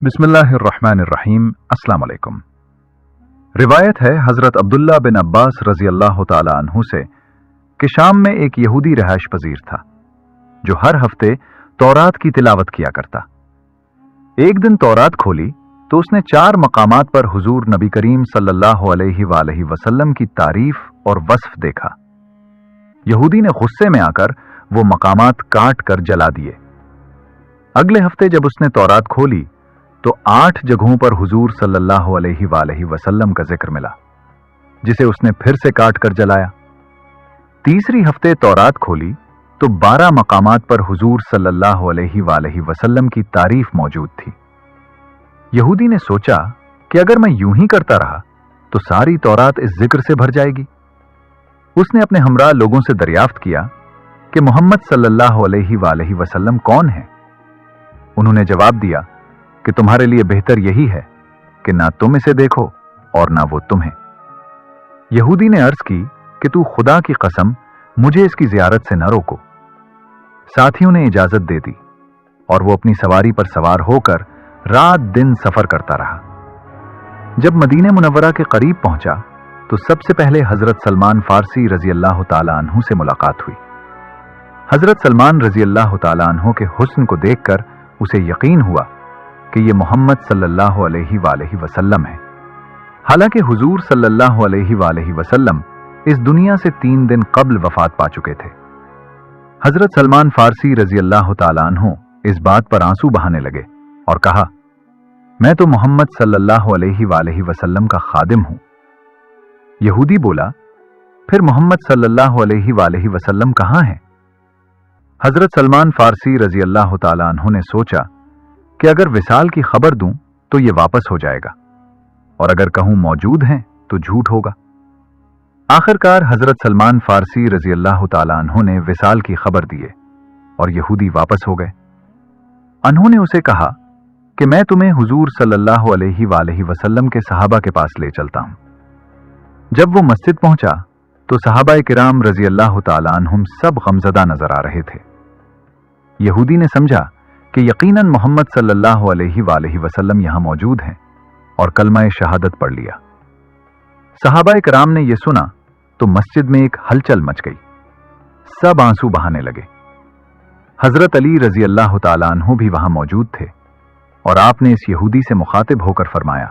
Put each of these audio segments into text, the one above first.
बिस्मिल्लाहिर्रहमानिर्रहीम। अस्सलाम वालेकुम। रिवायत है हजरत अब्दुल्ला बिन अब्बास रजी अल्लाह ताला अन्हु से कि शाम में एक यहूदी रहायश पजीर था जो हर हफ्ते तौरात की तिलावत किया करता। एक दिन तौरात खोली तो उसने 4 मकामात पर हुजूर नबी करीम सल्लल्लाहु अलैहि वसल्लम की तारीफ और वस्फ देखा। यहूदी ने गुस्से में आकर वो मकामात काट कर जला दिए। अगले हफ्ते जब उसने तौरात खोली तो 8 जगहों पर हुजूर सल्लल्लाहु अलैहि वसल्लम का जिक्र मिला, जिसे उसने फिर से काट कर जलाया। तीसरी हफ्ते तौरात खोली तो 12 मकामात पर हुजूर सल्लल्लाहु अलैहि वसल्लम की तारीफ मौजूद थी। यहूदी ने सोचा कि अगर मैं यूं ही करता रहा तो सारी तौरात इस जिक्र से भर जाएगी। उसने अपने हमरा लोगों से दरियाफ्त किया कि मोहम्मद सल्लल्लाहु अलैहि वसल्लम कौन है। उन्होंने जवाब दिया कि तुम्हारे लिए बेहतर यही है कि ना तुम इसे देखो और ना वो तुम्हें। यहूदी ने अर्ज की कि तू खुदा की कसम मुझे इसकी जियारत से न रोको। साथियों ने इजाजत दे दी और वो अपनी सवारी पर सवार होकर रात दिन सफर करता रहा। जब मदीने मुनव्वरा के करीब पहुंचा तो सबसे पहले हजरत सलमान फारसी रजी अल्लाह ताला अन्हु से मुलाकात हुई। हजरत सलमान रजी अल्लाह ताला अन्हु के हुस्न को देखकर उसे यकीन हुआ कि ये मोहम्मद सल्लल्लाहु अलैहि वसल्लम है। हालांकि हुजूर सल्लल्लाहु अलैहि वसल्लम इस दुनिया से 3 दिन कब्ल वफात पा चुके थे। हजरत सलमान फारसी रजी अल्लाह ताला अन्हु इस बात पर आंसू बहाने लगे और कहा, मैं तो मोहम्मद सल्लल्लाहु अलैहि वसल्लम का खादिम हूं। यहूदी बोला, फिर मोहम्मद सल्लल्लाहु अलैहि वसल्लम कहां है? हजरत सलमान फारसी रजी अल्लाह ताला अन्हु ने सोचा कि अगर विसाल की खबर दूं तो ये वापस हो जाएगा और अगर कहूं मौजूद हैं तो झूठ होगा। आखिरकार हजरत सलमान फारसी रजी अल्लाह ताला अन्हु ने विसाल की खबर दिए और यहूदी वापस हो गए। अन्हु ने उसे कहा कि मैं तुम्हें हुजूर सल्लल्लाहु अलैहि वसल्लम के सहाबा के पास ले चलता हूं। जब वो मस्जिद पहुंचा तो सहाबा किराम रजी अल्लाह ताला अन्हुम सब गमजदा नजर आ रहे थे। यहूदी ने समझा कि यकीनन मोहम्मद सल्लल्लाहु अलैहि वसल्लम यहां मौजूद हैं और कलमा शहादत पढ़ लिया। सहाबा किराम ने यह सुना तो मस्जिद में एक हलचल मच गई। सब आंसू बहाने लगे। हजरत अली रजी अल्लाह ताला अन्हु भी वहां मौजूद थे और आपने इस यहूदी से मुखातिब होकर फरमाया,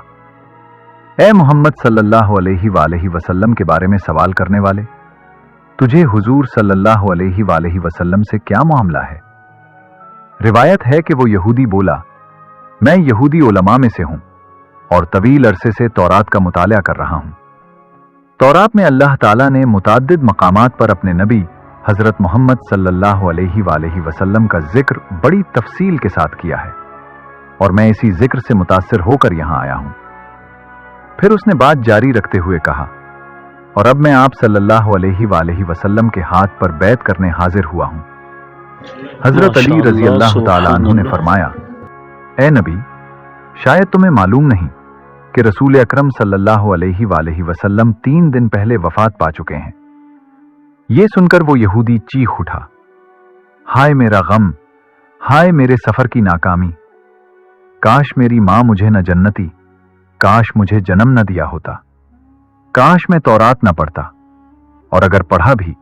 ए मोहम्मद सल्लल्लाहु अलैहि वसल्लम के बारे में सवाल करने वाले, तुझे हुजूर सल्लल्लाहु अलैहि वसल्लम से क्या मामला है? रिवायत है कि वो यहूदी बोला, मैं यहूदी उलमा में से हूं और तवील अरसे से तौरात का मुताला कर रहा हूं। तौरात में अल्लाह ताला ने मुताद्दिद मकामात पर अपने नबी हजरत मोहम्मद सल्लल्लाहु अलैहि वसल्लम का जिक्र बड़ी तफसील के साथ किया है और मैं इसी जिक्र से मुतासिर होकर यहां आया हूं। फिर उसने बात जारी रखते हुए कहा, और अब मैं आप सल्लल्लाहु अलैहि वसल्लम के हाथ पर बैत करने हाजिर हुआ हूं। हजरत अली रजी अल्लाह ताला अन्हु ने फरमाया, ए नबी, शायद तुम्हें मालूम नहीं कि रसूल अकरम सल्लल्लाहु अलैहि वसल्लम 3 दिन पहले वफात पा चुके हैं। यह सुनकर वो यहूदी चीख उठा, हाय मेरा गम, हाय मेरे सफर की नाकामी, काश मेरी मां मुझे न जन्नती, काश मुझे जन्म न दिया होता, काश मैं तौरात न पढ़ता, और अगर पढ़ा भी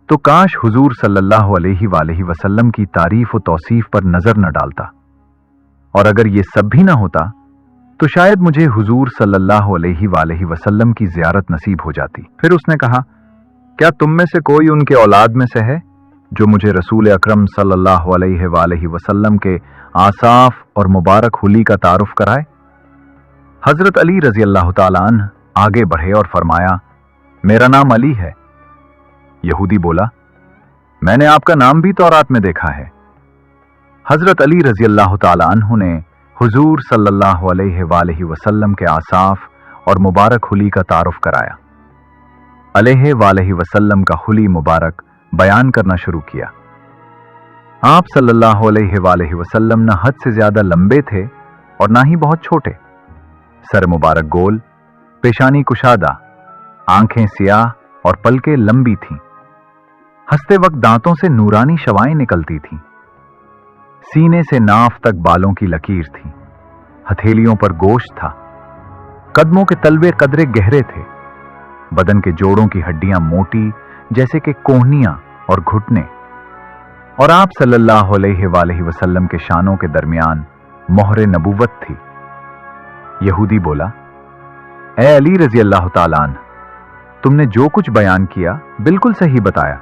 तो काश हुजूर सल्लल्लाहु अलैहि वसल्लम की तारीफ और तौसीफ पर नजर न डालता, और अगर ये सब भी ना होता तो शायद मुझे हुजूर सल्लल्लाहु अलैहि वसल्लम की जियारत नसीब हो जाती। फिर उसने कहा, क्या तुम में से कोई उनके औलाद में से है जो मुझे रसूल अकरम सल्लल्लाहु अलैहि वसल्लम के आसाफ और मुबारक हुली का तारुफ कराए? हजरत अली रजी अल्लाह ताला अन्हु आगे बढ़े और फरमाया, मेरा नाम अली है। यहूदी बोला, मैंने आपका नाम भी तौरात में देखा है। हजरत अली रजी अल्लाह ताला अन्हु ने हुजूर सल्लल्लाहु अलैहि वसल्लम के आसाफ और मुबारक हुली का तारुफ कराया। अलैहि वसल्लम का हुली मुबारक बयान करना शुरू किया। आप सल्लल्लाहु अलैहि वसल्लम न हद से ज्यादा लंबे थे और ना ही बहुत छोटे। सर मुबारक गोल, पेशानी कुशादा, आंखें सियाह और पलकें लंबी थीं। हंसते वक्त दांतों से नूरानी शवाएं निकलती थीं। सीने से नाफ तक बालों की लकीर थी। हथेलियों पर गोश्त था, कदमों के तलवे कदरे गहरे थे, बदन के जोड़ों की हड्डियां मोटी जैसे कि कोहनियां और घुटने, और आप सल्लल्लाहु अलैहि वसल्लम के शानों के दरमियान मोहरे नबूवत थी। यहूदी बोला, ए अली रजी अल्लाह ताला अन्हु, तुमने जो कुछ बयान किया बिल्कुल सही बताया।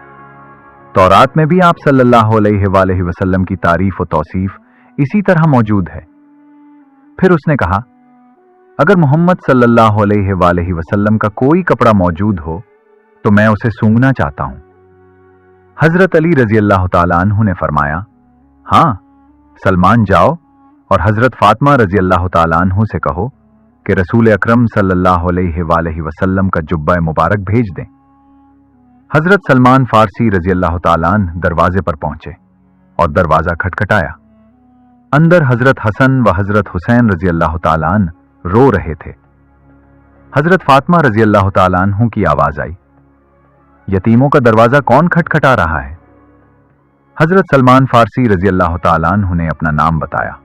तौरात में भी आप सल्लल्लाहु अलैहि वसल्लम की तारीफ और तौसीफ इसी तरह मौजूद है। फिर उसने कहा, अगर मोहम्मद सल्लल्लाहु अलैहि वसल्लम का कोई कपड़ा मौजूद हो तो मैं उसे सूंघना चाहता हूं। हजरत अली रजी अल्लाह ताला अन्हु ने फरमाया, हां, सलमान जाओ और हजरत फातिमा रजी अल्लाह ताला अन्हु से कहो कि रसूल अकरम सल्लल्लाहु अलैहि वसल्लम का जुब्बा मुबारक भेज दें। हजरत सलमान फारसी रजी अल्लाह ताला अन्हु दरवाजे पर पहुंचे और दरवाजा खटखटाया। अंदर हजरत हसन व हजरत हुसैन रजी अल्लाह ताला अन्हु रो रहे थे। हजरत फातिमा रजी अल्लाह ताला अन्हु की आवाज आई, यतीमों का दरवाजा कौन खटखटा रहा है? हजरत सलमान फारसी रजी अल्लाह ताला अन्हु ने अपना नाम बताया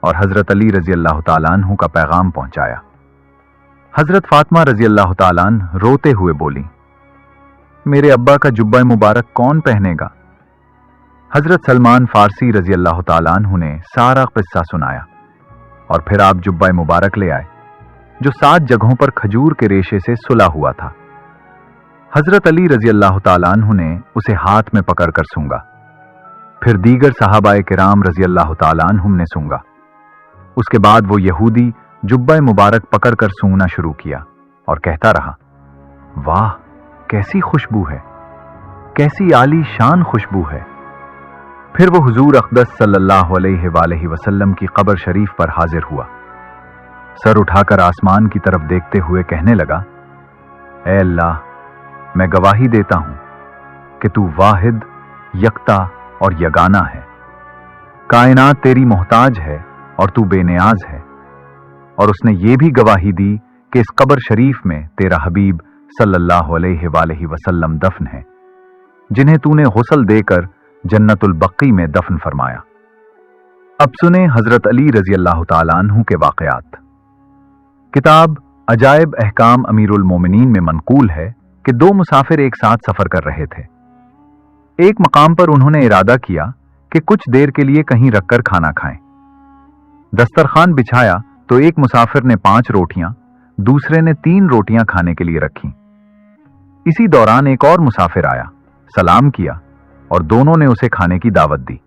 और हजरत अली रजी अल्लाह ताला अन्हु का पैगाम पहुंचाया। हजरत फातिमा रजी अल्लाह ताला अन्हु रोते हुए बोली, मेरे अब्बा का जुब्बा मुबारक कौन पहनेगा? हजरत सलमान फारसी रजी अल्लाह ताला अन्हु ने सारा किस्सा सुनाया और फिर आप जुब्बा मुबारक ले आए जो 7 जगहों पर खजूर के रेशे से सुला हुआ था। हजरत अली रजी अल्लाह ताला अन्हु ने उसे हाथ में पकड़कर सूंघा। फिर दीगर सहाबाए किराम रजी अल्लाह ताला अन्हुम ने सूंघा। उसके बाद वो यहूदी जुब्बा मुबारक पकड़कर सूंघना शुरू किया और कहता रहा, वाह, कैसी खुशबू है, कैसी आली शान खुशबू है। फिर वो हुजूर अक़दस सल्लल्लाहु अलैहि वसल्लम की कब्र शरीफ पर हाजिर हुआ। सर उठाकर आसमान की तरफ देखते हुए कहने लगा, ऐ अल्लाह, मैं गवाही देता हूं कि तू वाहिद, यकता और यगाना है। कायनात तेरी मोहताज है और तू बेनियाज है। और उसने ये भी गवाही दी कि इस कब्र शरीफ में तेरा हबीब सल्लल्लाहु अलैहि वसल्लम दफन है, जिन्हें तूने गुस्ल देकर जन्नतुल बक्की में दफन फरमाया। अब सुने हजरत अली रजी अल्लाह ताला अन्हु के वाकयात। किताब अजायब अहकाम अमीरुल मोमिनीन में मनकूल है कि 2 मुसाफिर एक साथ सफर कर रहे थे। एक मकाम पर उन्होंने इरादा किया कि कुछ देर के लिए कहीं रखकर खाना खाएं। दस्तरखान बिछाया तो एक मुसाफिर ने 5 रोटियां, दूसरे ने 3 रोटियां खाने के लिए रखीं। इसी दौरान एक और मुसाफिर आया, सलाम किया और दोनों ने उसे खाने की दावत दी।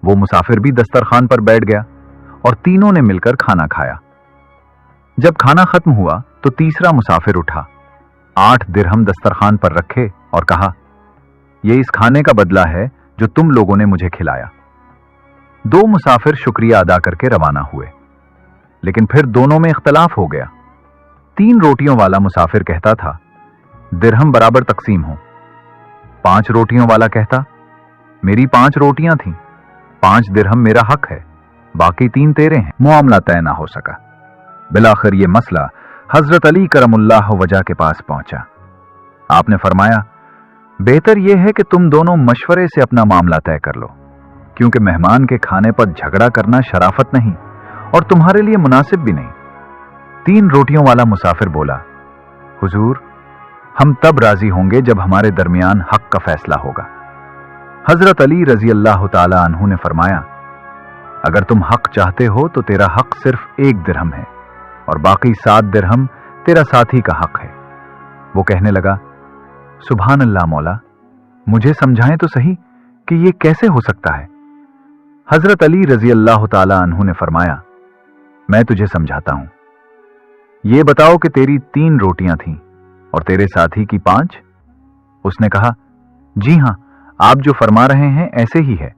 वो मुसाफिर भी दस्तरखान पर बैठ गया और तीनों ने मिलकर खाना खाया। जब खाना खत्म हुआ तो तीसरा मुसाफिर उठा, 8 दिरहम दस्तरखान पर रखे और कहा, यह इस खाने का बदला है जो तुम लोगों ने मुझे खिलाया। 2 मुसाफिर शुक्रिया अदा करके रवाना हुए, लेकिन फिर दोनों में इख्तलाफ हो गया। 3 रोटियों वाला मुसाफिर कहता था, दिरहम बराबर तकसीम हो। 5 रोटियों वाला कहता, मेरी 5 रोटियां थीं, 5 दिरहम मेरा हक है, बाकी 3 तेरे हैं। मामला तय ना हो सका। बिलाखिर ये मसला हजरत अली करमुल्लाह वजह के पास पहुंचा। आपने फरमाया, बेहतर यह है कि तुम दोनों मशवरे से अपना मामला तय कर लो, क्योंकि मेहमान के खाने पर झगड़ा करना शराफत नहीं और तुम्हारे लिए मुनासिब भी नहीं। 3 रोटियों वाला मुसाफिर बोला, हुजूर, हम तब राजी होंगे जब हमारे दरमियान हक का फैसला होगा। हजरत अली रजी अल्लाह ताला अन्हु ने फरमाया, अगर तुम हक चाहते हो तो तेरा हक सिर्फ 1 दिरहम है और बाकी 7 दिरहम तेरा साथी का हक है। वो कहने लगा, सुभान अल्लाह मौला, मुझे समझाएं तो सही कि ये कैसे हो सकता है। हजरत अली रजी अल्लाह ताला अन्हु ने फरमाया, मैं तुझे समझाता हूं। ये बताओ कि तेरी 3 रोटियां थीं और तेरे साथी की 5? उसने कहा, जी हां, आप जो फरमा रहे हैं ऐसे ही है।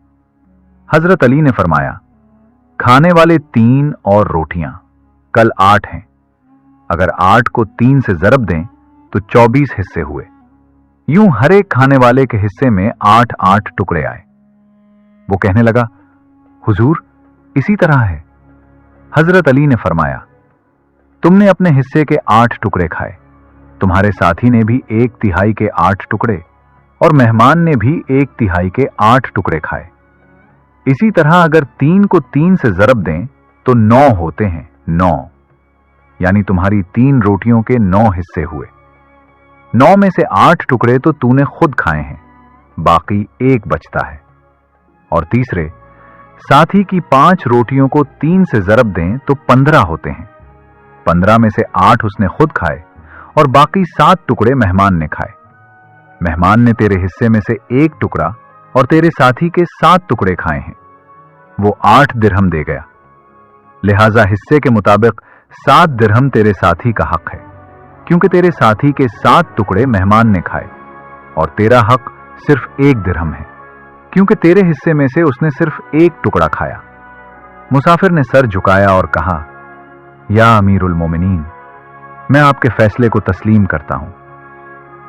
हजरत अली ने फरमाया, खाने वाले 3 और रोटियां कल 8 हैं। अगर 8 को 3 से ज़रब दें तो 24 हिस्से हुए। यूं हर एक खाने वाले के हिस्से में 8-8 टुकड़े आए। वो कहने लगा, हुजूर, इसी तरह है। हजरत अली ने फरमाया, तुमने अपने हिस्से के 8 टुकड़े खाए, तुम्हारे साथी ने भी 1/3 के 8 टुकड़े और मेहमान ने भी 1/3 के 8 टुकड़े खाए। इसी तरह अगर 3 को 3 से ज़रब दें तो 9 होते हैं, 9, यानी तुम्हारी 3 रोटियों के 9 हिस्से हुए। 9 में से 8 टुकड़े तो तूने खुद खाए हैं, बाकी 1 बचता है। और तीसरे, साथी की 5 रोटियों को 3 से ज़रब दें तो 15 होते हैं। 15 में से 8 उसने खुद खाए और बाकी 7 टुकड़े मेहमान ने खाए। मेहमान ने तेरे हिस्से में से 1 टुकड़ा और तेरे साथी के 7 टुकड़े खाए हैं, वो 8 दिरहम दे गया। लिहाजा हिस्से के मुताबिक 7 दिरहम तेरे साथी का हक है, क्योंकि तेरे साथी के 7 टुकड़े मेहमान ने खाए, और तेरा हक सिर्फ 1 दिरहम है, क्योंकि तेरे हिस्से में से उसने सिर्फ 1 टुकड़ा खाया। मुसाफिर ने सर झुकाया और कहा, या अमीरुल मोमिनीन, मैं आपके फैसले को तस्लीम करता हूं।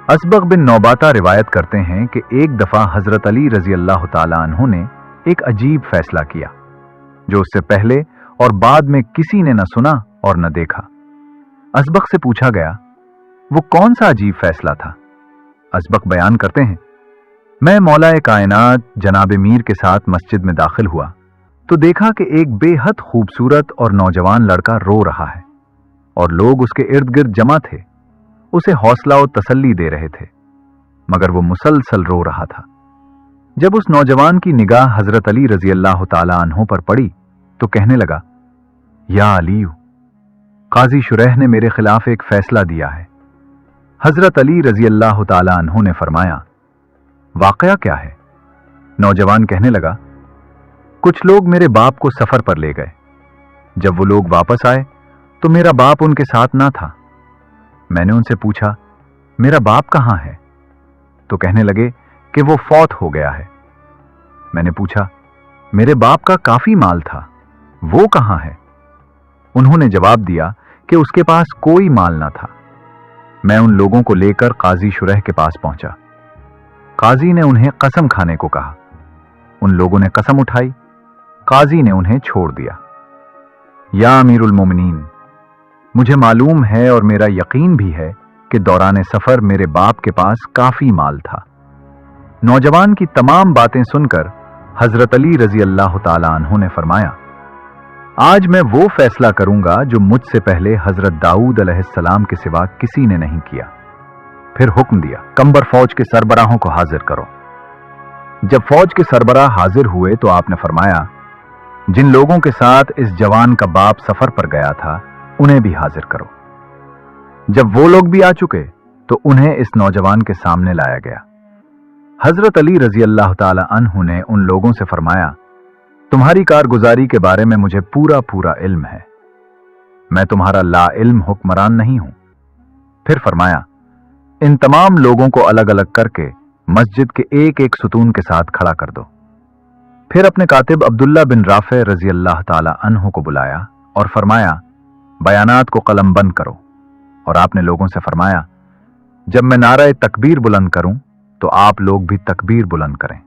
असबग बिन नौबाता रिवायत करते हैं कि एक दफा हजरत अली रजी अल्लाह ताला अन्हु ने एक अजीब फैसला किया, जो उससे पहले और बाद में किसी ने न सुना और न देखा। असबक से पूछा गया, वो कौन सा अजीब फैसला था? असबक बयान करते हैं, मैं मौलाए कायनात जनाब मीर के साथ मस्जिद में दाखिल हुआ तो देखा कि एक बेहद खूबसूरत और नौजवान लड़का रो रहा है और लोग उसके इर्द गिर्द जमा थे, उसे हौसला और तसल्ली दे रहे थे, मगर वो मुसलसल रो रहा था। जब उस नौजवान की निगाह हजरत अली रजी अल्लाह ताला अन्हु पर पड़ी तो कहने लगा, या अली, काजी शुरैह ने मेरे खिलाफ एक फैसला दिया है। हजरत अली रजी अल्लाह ताला अन्हु ने फरमाया, वाकया क्या है? नौजवान कहने लगा, कुछ लोग मेरे बाप को सफर पर ले गए। जब वो लोग वापस आए तो मेरा बाप उनके साथ ना था। मैंने उनसे पूछा, मेरा बाप कहां है? तो कहने लगे कि वो फौत हो गया है। मैंने पूछा, मेरे बाप का काफी माल था, वो कहां है? उन्होंने जवाब दिया कि उसके पास कोई माल ना था। मैं उन लोगों को लेकर काजी शुरैह के पास पहुंचा। काजी ने उन्हें कसम खाने को कहा। उन लोगों ने कसम उठाई। काजी ने उन्हें छोड़ दिया। या अमीरुल मोमिनीन, मुझे मालूम है और मेरा यकीन भी है कि दौरान सफर मेरे बाप के पास काफी माल था। नौजवान की तमाम बातें सुनकर हजरत अली रजी अल्लाह ताला अन्हु ने फरमाया, आज मैं वो फैसला करूंगा जो मुझसे पहले हजरत दाऊद अलैहिस्सलाम के सिवा किसी ने नहीं किया। फिर हुक्म दिया, कंबर फौज के सरबराहों को हाजिर करो। जब फौज के सरबराह हाजिर हुए तो आपने फरमाया, जिन लोगों के साथ इस जवान का बाप सफर पर गया था उन्हें भी हाजिर करो। जब वो लोग भी आ चुके तो उन्हें इस नौजवान के सामने लाया गया। हजरत अली रजी अल्लाह ताला अन्हु ने उन लोगों से फरमाया, तुम्हारी कारगुजारी के बारे में मुझे पूरा पूरा इल्म है, मैं तुम्हारा ला इल्म हुक्मरान नहीं हूं। फिर फरमाया, इन तमाम लोगों को अलग अलग करके मस्जिद के एक एक सुतून के साथ खड़ा कर दो। फिर अपने कातिब अब्दुल्ला बिन राफे रजी अल्लाह ताला अन्हु को बुलाया और फरमाया, बयानात को कलम बंद करो। और आपने लोगों से फरमाया, जब मैं नारा तकबीर बुलंद करूं तो आप लोग भी तकबीर बुलंद करें।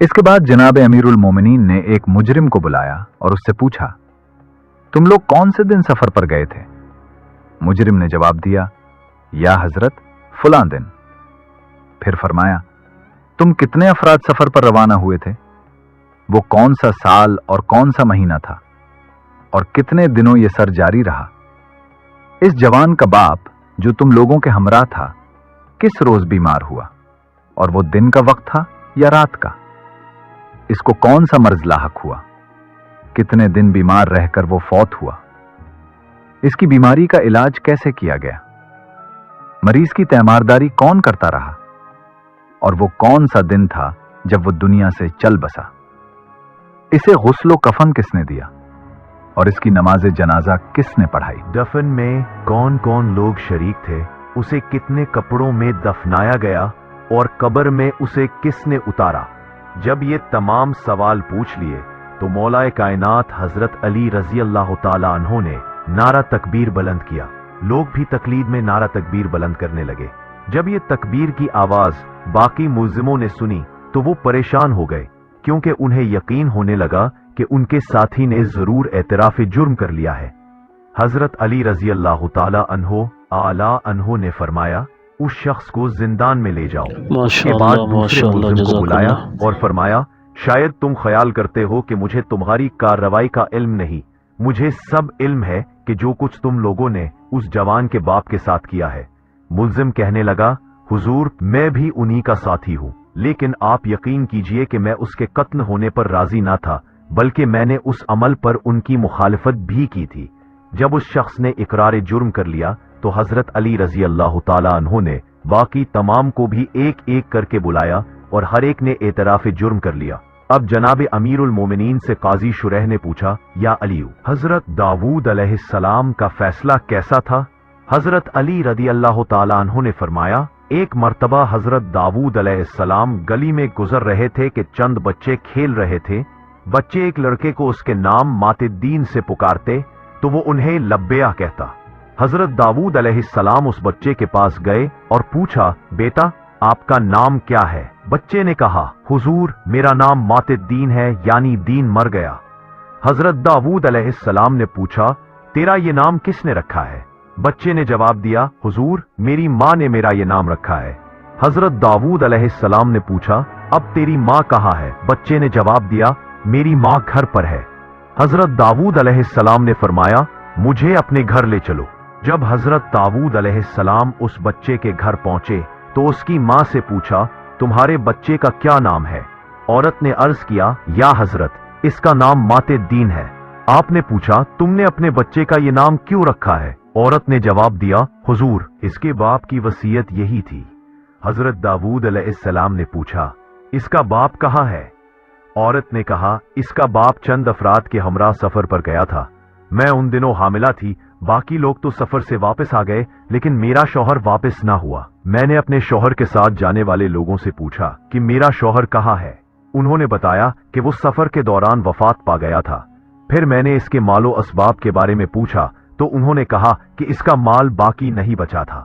इसके बाद जनाब अमीरुल मोमिनीन ने एक मुजरिम को बुलाया और उससे पूछा, तुम लोग कौन से दिन सफर पर गए थे? मुजरिम ने जवाब दिया, या हजरत, फलां दिन। फिर फरमाया, तुम कितने अफराद सफर पर रवाना हुए थे? वो कौन सा साल और कौन सा महीना था और कितने दिनों यह सर जारी रहा? इस जवान का बाप जो तुम लोगों के हमरा था किस रोज बीमार हुआ और वो दिन का वक्त था या रात का? इसको कौन सा मर्ज लाहक हुआ? कितने दिन बीमार रहकर वो फौत हुआ? इसकी बीमारी का इलाज कैसे किया गया? मरीज की तैमारदारी कौन करता रहा? और वो कौन सा दिन था जब वो दुनिया से चल बसा? इसे गुस्लो कफन किसने दिया और इसकी नमाज जनाजा किसने पढ़ाई? दफन में कौन कौन लोग शरीक थे? उसे कितने कपड़ों में दफनाया गया और कब्र में उसे किसने उतारा? जब ये तमाम सवाल पूछ लिए तो मौलाए कायनात हजरत अली रजी अल्लाह ताला अन्हु ने नारा तकबीर बुलंद किया। लोग भी तकलीद में नारा तकबीर बुलंद करने लगे। जब ये तकबीर की आवाज बाकी मुल्जिमों ने सुनी तो वो परेशान हो गए, क्योंकि उन्हें यकीन होने लगा कि उनके साथी ने जरूर एतराफ जुर्म कर लिया है। हजरत अली रजी अल्लाह ताला अन्हु ने फरमाया, उस शख्स को जिंदान में ले जाओ। उसके बाद दूसरे मुल्जिम को बुलाया और फरमाया, शायद तुम ख्याल करते हो कि मुझे तुम्हारी कार्रवाई का इल्म नहीं, मुझे सब इल्म है कि जो कुछ तुम लोगों ने उस जवान के बाप के साथ किया है। मुल्जिम कहने लगा, हुजूर, मैं भी उन्हीं का साथी हूँ, लेकिन आप यकीन कीजिए कि मैं उसके कत्ल होने पर राजी ना था, बल्कि मैंने उस अमल पर उनकी मुखालिफत भी की थी। जब उस शख्स ने इकरार जुर्म कर लिया तो हजरत अली रजी अल्लाह ताला अन्हु ने बाकी तमाम को भी एक एक करके बुलाया और हर एक ने एतराफ जुर्म कर लिया। अब जनाब अमीरुल मोमिनीन से काजी शुरैह ने पूछा, या अली, हजरत दाऊद अलैहिस्सलाम का फैसला कैसा था? हजरत अली रदी अल्लाह ताला अन्हु ने फरमाया, एक मर्तबा हजरत दाऊद अलैहिस्सलाम गली में गुजर रहे थे कि चंद बच्चे खेल रहे थे। बच्चे एक लड़के को उसके नाम मातिद्दीन से पुकारते तो वो उन्हें लब्बेया कहता। हजरत दाऊद अलैहिस्सलाम उस बच्चे के पास गए और पूछा, बेटा, आपका नाम क्या है? बच्चे ने कहा, हुजूर, मेरा नाम मातिद्दीन है, यानी दीन मर गया। हजरत दाऊद अलैहिस्सलाम ने पूछा, तेरा ये नाम किसने रखा है? बच्चे ने जवाब दिया, हुजूर, मेरी माँ ने मेरा ये नाम रखा है। हजरत दाऊद अलैहिस्सलाम ने पूछा, अब तेरी माँ कहाँ है? बच्चे ने जवाब दिया, मेरी माँ घर पर है। हजरत दाऊद अलैहिस्सलाम ने फरमाया, मुझे अपने घर ले चलो। जब हजरत दाऊद अलैहिस्सलाम उस बच्चे के घर पहुंचे तो उसकी माँ से पूछा, तुम्हारे बच्चे का क्या नाम है? औरत ने अर्ज किया, या हजरत, इसका नाम मातिद्दीन है। आपने पूछा, तुमने अपने बच्चे का ये नाम क्यों रखा है? औरत ने जवाब दिया, हुजूर, इसके बाप की वसीयत यही थी। हजरत दाऊद अलैहिस्सलाम ने पूछा, इसका बाप कहाँ है? औरत ने कहा, इसका बाप चंद अफराद के हमरा सफर पर गया था। मैं उन दिनों हामिला थी, बाकी लोग तो सफर से वापस आ गए, लेकिन मेरा शौहर वापस ना हुआ। मैंने अपने शौहर के साथ जाने वाले लोगों से पूछा कि मेरा शौहर कहाँ है। उन्होंने बताया कि वो सफर के दौरान वफात पा गया था। फिर मैंने इसके मालो असबाब के बारे में पूछा तो उन्होंने कहा कि इसका माल बाकी नहीं बचा था।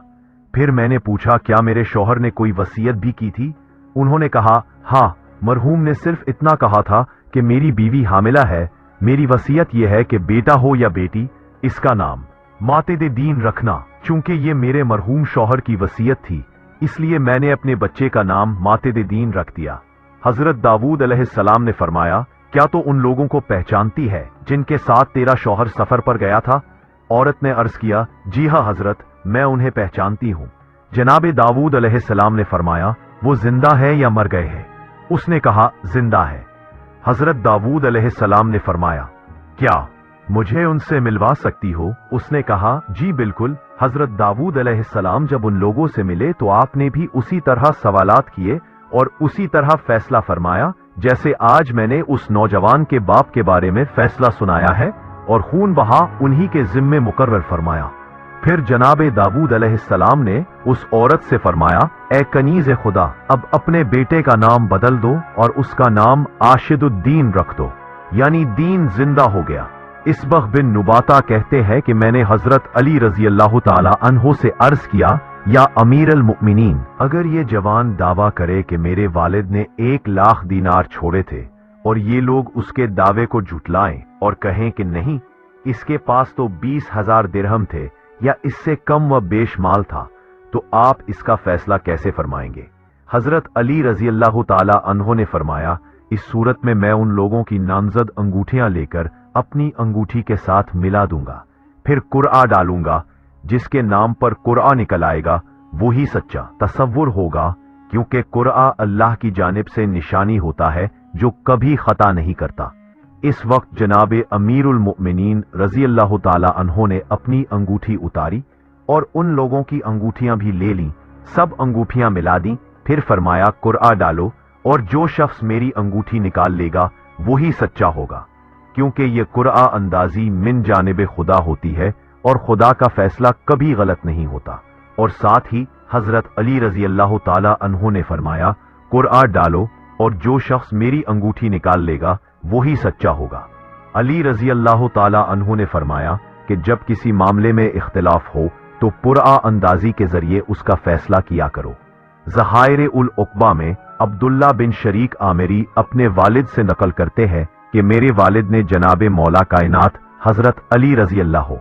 फिर मैंने पूछा, क्या मेरे शौहर ने कोई वसीयत भी की थी? उन्होंने कहा, हाँ, मरहूम ने सिर्फ इतना कहा था कि मेरी बीवी हामिला है, मेरी वसीयत यह है कि बेटा हो या बेटी, इसका नाम मातिद्दीन रखना। चूंकि ये मेरे मरहूम शौहर की वसीयत थी, इसलिए मैंने अपने बच्चे का नाम मातिद्दीन रख दिया। हजरत दाऊद अलैहिस्सलाम ने फरमाया, क्या तो उन लोगों को पहचानती है जिनके साथ तेरा शौहर सफर पर गया था? औरत ने अर्ज किया, जी हाँ हजरत, मैं उन्हें पहचानती हूँ। जनाब दाऊद अलैहिस्सलाम ने फरमाया, वो जिंदा है या मर गए हैं? उसने कहा, जिंदा है। हजरत दाऊद अलैहिस्सलाम ने फरमाया, क्या मुझे उनसे मिलवा सकती हो? उसने कहा, जी बिल्कुल। हजरत दाऊद अलैहिस्सलाम जब उन लोगों से मिले तो आपने भी उसी तरह सवालात किए और उसी तरह फैसला फरमाया जैसे आज मैंने उस नौजवान के बाप के बारे में फैसला सुनाया है, और खून बहा उन्हीं के जिम्मे मुकर्रर फरमाया। फिर जनाब दाऊद अलैहिस्सलाम ने उस औरत से फरमाया, ए कनीज खुदा, अब अपने बेटे का नाम बदल दो और उसका नाम आशिदुद्दीन रख दो, यानी दीन जिंदा हो गया। इसबख बिन नुबाता कहते हैं कि मैंने हजरत अली रजी अल्लाह ताला अन्हो से अर्ज किया, या अमीर अल मुमिनीन, अगर ये जवान दावा करे कि मेरे वालिद ने 1 लाख दीनार छोड़े थे और ये लोग उसके दावे को झुटलाएं और कहें कि नहीं, इसके पास तो 20,000 दिरहम थे या इससे कम व बेशमाल था, तो आप इसका फैसला कैसे फरमाएंगे? हजरत अली रजी अल्लाह ताला अन्हो ने फरमाया, इस सूरत में मैं उन लोगों की नामजद अंगूठियां लेकर अपनी अंगूठी के साथ मिला दूंगा, फिर कुरआ डालूंगा, जिसके नाम पर कुरआ निकल आएगा वही सच्चा तसव्वुर होगा, क्योंकि कुरआ अल्लाह की जानिब से निशानी होता है जो कभी खता नहीं करता। इस वक्त जनाब अमीरुल मुमिनीन रजी अल्लाह ताला अन्हो ने अपनी अंगूठी उतारी और उन लोगों की अंगूठियां भी ले लीं, सब अंगूठियां मिला दी, फिर फरमाया, कुरआ डालो और जो शख्स मेरी अंगूठी निकाल लेगा वही सच्चा होगा, क्योंकि ये कुरआ अंदाजी मिन जानिब खुदा होती है और खुदा का फैसला कभी गलत नहीं होता। और साथ ही हजरत अली रजी अल्लाह ताला अन्हो ने फरमाया, कुरआ डालो और जो शख्स मेरी अंगूठी निकाल लेगा वही सच्चा होगा। अली रजी अल्लाह ताला अन्हो ने फरमाया कि जब किसी मामले में इख्तिलाफ हो तो पुरआ अंदाजी के जरिए उसका फैसला किया करो। ज़हाइर उल उक़बा में अब्दुल्ला बिन शरीक आमिरी अपने वालिद से नकल करते हैं कि मेरे वालिद ने जनाब मौला कायनात हजरत अली रजी अल्लाह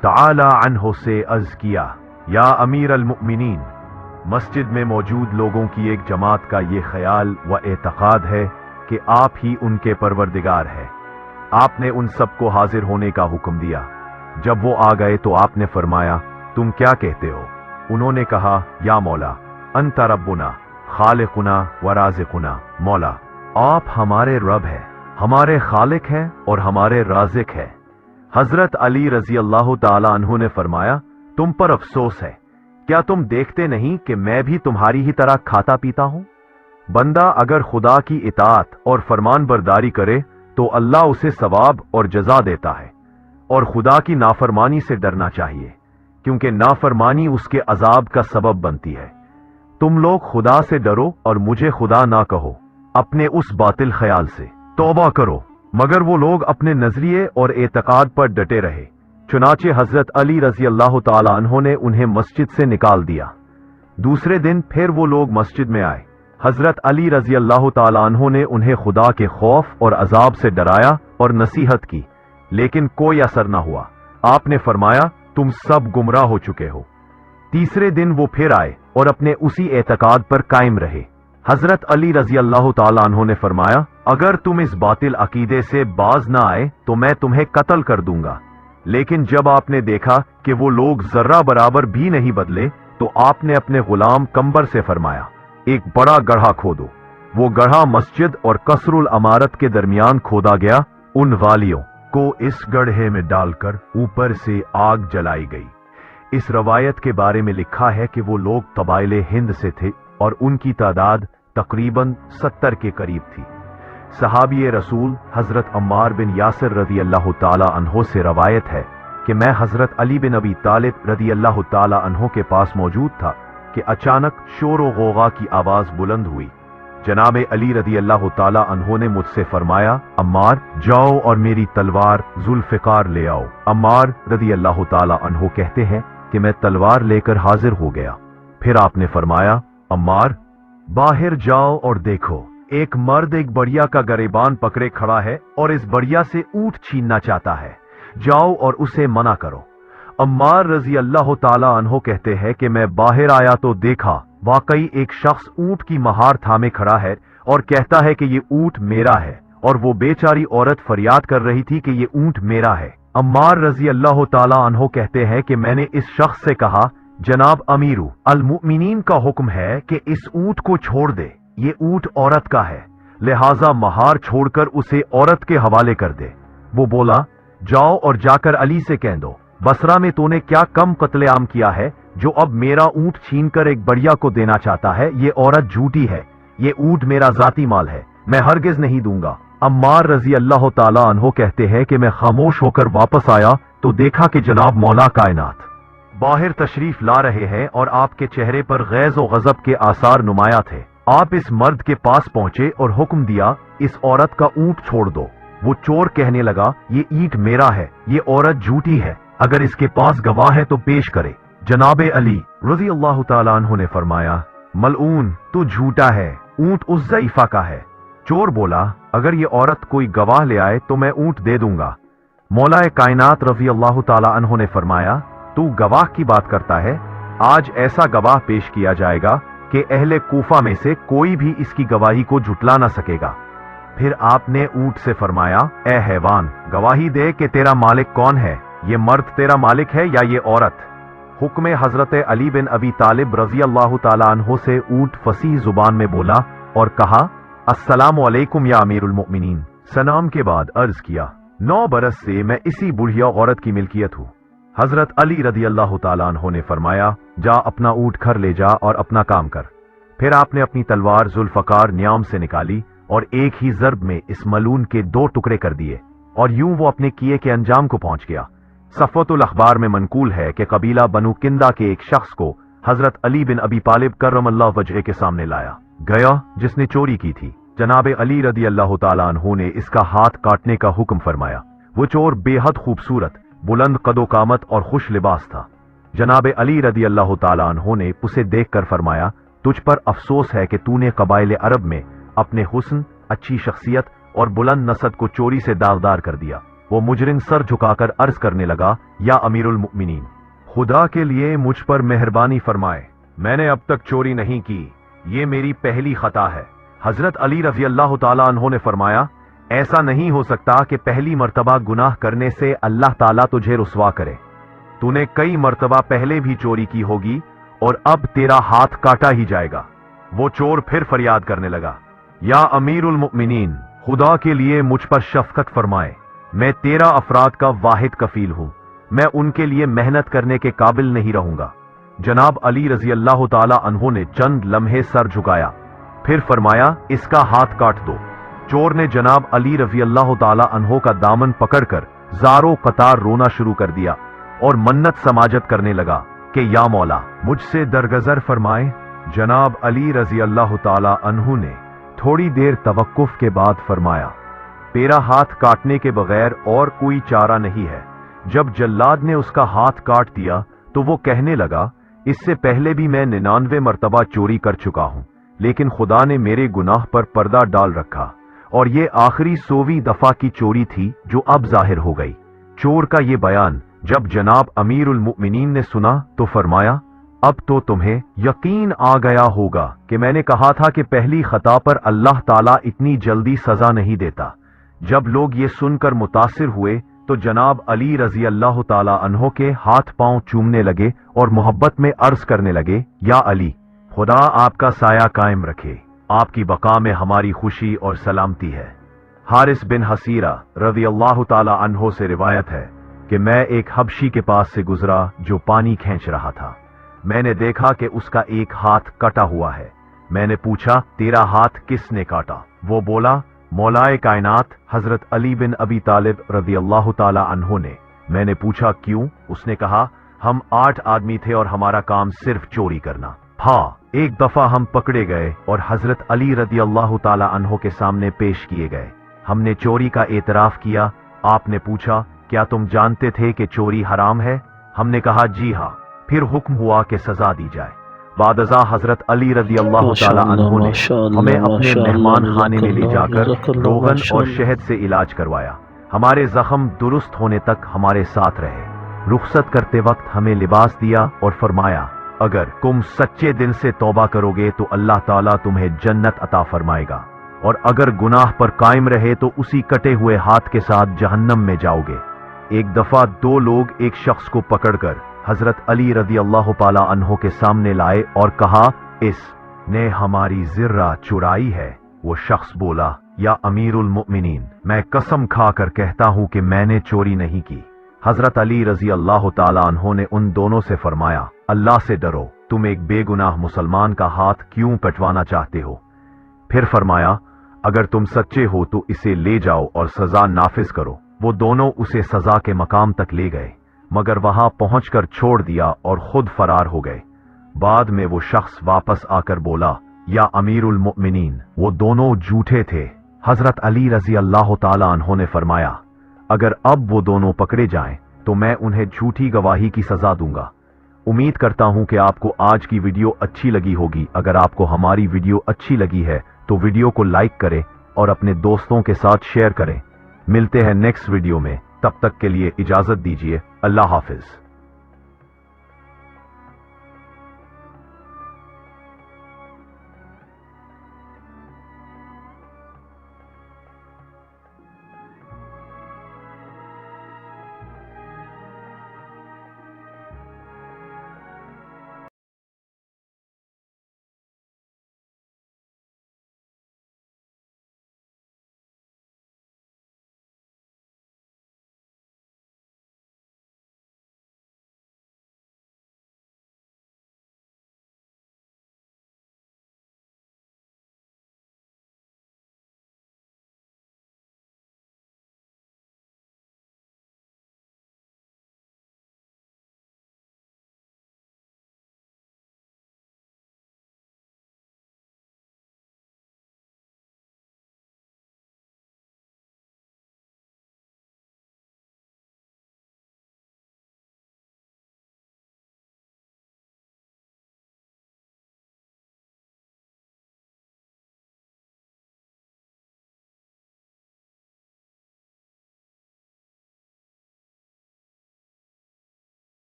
ताला अन्हो से अर्ज किया, या अमीर अल मुमिनीन, मस्जिद में मौजूद लोगों की एक जमात का ये ख्याल व एतकाद है कि आप ही उनके परवरदिगार हैं। آپ نے ان سب کو حاضر ہونے کا حکم دیا۔ جب وہ آ گئے تو آپ نے فرمایا، تم کیا کہتے ہو؟ انہوں نے کہا، یا مولا، انت ربنا خالقنا و رازقنا، مولا آپ ہمارے رب ہیں، ہمارے خالق ہیں اور ہمارے رازق ہیں۔ حضرت علی رضی اللہ تعالی عنہ نے فرمایا، تم پر افسوس ہے، کیا تم دیکھتے نہیں کہ میں بھی تمہاری ہی طرح کھاتا پیتا ہوں؟ بندہ اگر خدا کی اطاعت اور فرمان برداری کرے تو اللہ اسے ثواب اور جزا دیتا ہے، اور خدا کی نافرمانی سے ڈرنا چاہیے، کیونکہ نافرمانی اس کے عذاب کا سبب بنتی ہے۔ تم لوگ خدا سے ڈرو اور مجھے خدا نہ کہو، اپنے اس باطل خیال سے توبہ کرو۔ مگر وہ لوگ اپنے نظریے اور اعتقاد پر ڈٹے رہے، چنانچہ حضرت علی رضی اللہ تعالی عنہ نے انہیں مسجد سے نکال دیا۔ دوسرے دن پھر وہ لوگ مسجد میں آئے۔ حضرت علی رضی اللہ تعالی عنہ نے انہیں خدا کے خوف اور عذاب سے ڈرایا اور نصیحت کی، لیکن کوئی اثر نہ ہوا۔ آپ نے فرمایا، تم سب گمراہ ہو چکے ہو۔ تیسرے دن وہ پھر آئے اور اپنے اسی اعتقاد پر قائم رہے۔ حضرت علی رضی اللہ تعالی عنہ نے فرمایا، اگر تم اس باطل عقیدے سے باز نہ آئے تو میں تمہیں قتل کر دوں گا۔ لیکن جب آپ نے دیکھا کہ وہ لوگ ذرہ برابر بھی نہیں بدلے تو آپ نے اپنے غلام کمبر سے فرمایا، ایک بڑا گڑھا کھودو۔ وہ گڑھا مسجد اور قصر العمارت کے درمیان کھودا گیا۔ ان والیوں کو اس گڑھے میں ڈال کر اوپر سے آگ جلائی گئی۔ اس روایت کے بارے میں لکھا ہے کہ وہ لوگ قبائل ہند سے تھے اور ان کی تعداد تقریباً 70 کے قریب تھی۔ صحابی رسول حضرت عمار بن یاسر رضی اللہ تعالی عنہ سے روایت ہے کہ میں حضرت علی بن ابی طالب رضی اللہ تعالی عنہ کے پاس موجود تھا کہ اچانک شور و غوغا کی آواز بلند ہوئی۔ جناب علی رضی اللہ تعالی عنہ نے مجھ سے فرمایا، عمار جاؤ اور میری تلوار ذوالفقار لے آؤ۔ عمار رضی اللہ تعالی عنہ کہتے ہیں کہ میں تلوار لے کر حاضر ہو گیا۔ پھر آپ نے فرمایا، عمار باہر جاؤ اور دیکھو، ایک مرد ایک بڑیا کا گریبان پکڑے کھڑا ہے اور اس بڑیا سے اونٹ چھیننا چاہتا ہے، جاؤ اور اسے منع کرو۔ عمار رضی اللہ تعالی عنہ کہتے ہیں کہ میں باہر آیا تو دیکھا واقعی ایک شخص اونٹ کی مہار تھامے کھڑا ہے اور کہتا ہے کہ یہ اونٹ میرا ہے، اور وہ بیچاری عورت فریاد کر رہی تھی کہ یہ اونٹ میرا ہے۔ عمار رضی اللہ تعالی عنہ کہتے ہیں کہ میں نے اس شخص سے کہا، جناب امیرو المؤمنین کا حکم ہے کہ اس اونٹ کو چھوڑ دے، یہ اونٹ عورت کا ہے، لہذا مہار چھوڑ کر اسے عورت کے حوالے کر دے۔ وہ بولا، جاؤ اور جا کر علی سے کہہ دو، بصرہ میں تو نے کیا کم قتل عام کیا ہے جو اب میرا اونٹ چھین کر ایک بڑیا کو دینا چاہتا ہے؟ یہ عورت جھوٹی ہے، یہ اونٹ میرا ذاتی مال ہے، میں ہرگز نہیں دوں گا۔ عمار رضی اللہ تعالی عنہ کہتے ہیں کہ میں خاموش ہو کر واپس آیا تو دیکھا کہ جناب مولا کائنات باہر تشریف لا رہے ہیں اور آپ کے چہرے پر غیظ و غضب کے آثار نمایاں تھے۔ آپ اس مرد کے پاس پہنچے اور حکم دیا، اس عورت کا اونٹ چھوڑ دو۔ وہ چور کہنے لگا، یہ اینٹ میرا ہے، یہ عورت جھوٹی ہے، اگر اس کے پاس گواہ ہے تو پیش کرے۔ جناب علی رضی اللہ تعالیٰ عنہ نے فرمایا، ملعون تو جھوٹا ہے، اونٹ اس ضعیفہ کا ہے۔ چور بولا، اگر یہ عورت کوئی گواہ لے آئے تو میں اونٹ دے دوں گا۔ مولا کائنات رضی اللہ تعالیٰ عنہ نے فرمایا، تو گواہ کی بات کرتا ہے، آج ایسا گواہ پیش کیا جائے گا کہ اہل کوفہ میں سے کوئی بھی اس کی گواہی کو جھٹلا نہ سکے گا۔ پھر آپ نے اونٹ سے فرمایا، اے حیوان گواہی دے کہ تیرا مالک کون ہے، یہ مرد تیرا مالک ہے یا یہ عورت؟ حکم حضرت علی بن ابی طالب رضی اللہ تعالیٰ عنہ سے اونٹ فصیح زبان میں بولا اور کہا، السلام علیکم یا امیر المؤمنین۔ سلام کے بعد عرض کیا، 9 برس سے میں اسی بڑھیا عورت کی ملکیت ہوں۔ حضرت علی رضی اللہ تعالیٰ عنہ نے فرمایا، جا اپنا اونٹ گھر لے جا اور اپنا کام کر۔ پھر آپ نے اپنی تلوار ذوالفقار نیام سے نکالی اور ایک ہی ضرب میں اس ملعون کے 2 ٹکڑے کر دیے، اور یوں وہ اپنے کیے کے انجام کو پہنچ گیا۔ صفوت الاخبار میں منقول ہے کہ قبیلہ بنو کندا کے ایک شخص کو حضرت علی بن ابی طالب کرم اللہ وجہہ کے سامنے لایا گیا جس نے چوری کی تھی۔ جناب علی رضی اللہ تعالیٰ عنہ نے اس کا ہاتھ کاٹنے کا حکم فرمایا۔ وہ چور بے حد خوبصورت، بلند قد و قامت اور خوش لباس تھا۔ جناب علی رضی اللہ تعالیٰ عنہ نے اسے دیکھ کر فرمایا، تجھ پر افسوس ہے کہ تو نے قبائل عرب میں اپنے حسن، اچھی شخصیت اور بلند نسب کو چوری سے داغدار کر دیا۔ وہ مجرم سر جھکا کر عرض کرنے لگا، یا امیر المؤمنین خدا کے لیے مجھ پر مہربانی فرمائے، میں نے اب تک چوری نہیں کی، یہ میری پہلی خطا ہے۔ حضرت علی رضی اللہ تعالیٰ عنہ نے فرمایا، ऐसा नहीं हो सकता कि पहली मर्तबा गुनाह करने से अल्लाह ताला तुझे रुसवा करे। तूने कई मर्तबा पहले भी चोरी की होगी और अब तेरा हाथ काटा ही जाएगा। वो चोर फिर फरियाद करने लगा, या अमीरुल मुमिनीन, खुदा के लिए मुझ पर शफकत फरमाए। मैं 13 अफराद का वाहिद कफील हूं। मैं उनके लिए मेहनत करने के काबिल नहीं रहूंगा। जनाब अली रजी अल्लाह ताला अन्हु ने चंद लम्हे सर झुकाया, फिर फरमाया, इसका हाथ काट दो। चोर ने जनाब अली रजी अल्लाह ताला अन्हु का दामन पकड़कर जारो कतार रोना शुरू कर दिया और मन्नत समाजत करने लगा कि या मौला, मुझसे दरगजर फरमाए। जनाब अली रजी अल्लाह ताला अन्हु ने थोड़ी देर तवक्कुफ के बाद फरमाया, तेरा हाथ काटने के बगैर और कोई चारा नहीं है। जब जल्लाद ने उसका हाथ काट दिया तो वो कहने लगा, इससे पहले भी मैं 99 मर्तबा चोरी कर चुका हूं, लेकिन खुदा ने मेरे गुनाह पर पर्दा डाल रखा और ये आखिरी 100वीं दफा की चोरी थी जो अब जाहिर हो गई। चोर का ये बयान जब जनाब अमीरुल मुमिनीन ने सुना तो फरमाया, अब तो तुम्हें यकीन आ गया होगा कि मैंने कहा था कि पहली खता पर अल्लाह ताला इतनी जल्दी सजा नहीं देता। जब लोग ये सुनकर मुतासिर हुए तो जनाब अली रजी अल्लाह ताला अन्हो के हाथ पांव चूमने लगे और मोहब्बत में अर्ज करने लगे, या अली, खुदा आपका साया कायम रखे, आपकी बका में हमारी खुशी और सलामती है। हारिस बिन हसीरा रज़ी अल्लाह ताला अन्हो से रिवायत है कि मैं एक हबशी के पास से गुजरा जो पानी खींच रहा था। मैंने देखा कि उसका एक हाथ कटा हुआ है। मैंने पूछा, तेरा हाथ किसने काटा? वो बोला, मौलाए कायनात हजरत अली बिन अबी तालिब रज़ी अल्लाह ताला अन्हो ने। मैंने पूछा, क्यों? उसने कहा, हम 8 आदमी थे और हमारा काम सिर्फ चोरी करना। हाँ, एक दफा हम पकड़े गए और हजरत अली रज़ी अल्लाह ताला अन्हो के सामने पेश किए गए। हमने चोरी का एतराफ किया। आपने पूछा, क्या तुम जानते थे कि चोरी हराम है? हमने कहा, जी हाँ। फिर हुक्म हुआ कि सजा दी जाए। बादजा हजरत अली रज़ी अल्लाह ताला अन्हो ने हमें अपने मेहमान खाने में ले जाकर रोगन और शहद से इलाज करवाया। हमारे जख्म दुरुस्त होने तक हमारे साथ रहे। रुखसत करते वक्त हमें लिबास दिया और फरमाया, अगर तुम सच्चे दिल से तौबा करोगे तो अल्लाह ताला तुम्हें जन्नत अता फरमाएगा, और अगर गुनाह पर कायम रहे तो उसी कटे हुए हाथ के साथ जहन्नम में जाओगे। एक दफा 2 लोग एक शख्स को पकड़कर हजरत अली रज़ी अल्लाह ताला अन्हो के सामने लाए और कहा, इसने हमारी जिर्रा चुराई है। वो शख्स बोला, या अमीरुल मुमिनीन, मैं कसम खाकर कहता हूं कि मैंने चोरी नहीं की। हजरत अली रज़ी अल्लाह ताला अन्हो ने उन दोनों से फरमाया, अल्लाह से डरो, तुम एक बेगुनाह मुसलमान का हाथ क्यों कटवाना चाहते हो? फिर फरमाया, अगर तुम सच्चे हो तो इसे ले जाओ और सजा नाफिज करो। वो दोनों उसे सजा के मकाम तक ले गए, मगर वहां पहुंचकर छोड़ दिया और खुद फरार हो गए। बाद में वो शख्स वापस आकर बोला, या अमीरुल मुमिनीन, वो दोनों झूठे थे। हजरत अली रज़ी अल्लाह ताला अन्हो ने फरमाया, अगर अब वो दोनों पकड़े जाएं तो मैं उन्हें झूठी गवाही की सजा दूंगा। उम्मीद करता हूं कि आपको आज की वीडियो अच्छी लगी होगी। अगर आपको हमारी वीडियो अच्छी लगी है तो वीडियो को लाइक करें और अपने दोस्तों के साथ शेयर करें। मिलते हैं नेक्स्ट वीडियो में, तब तक के लिए इजाजत दीजिए। अल्लाह हाफिज।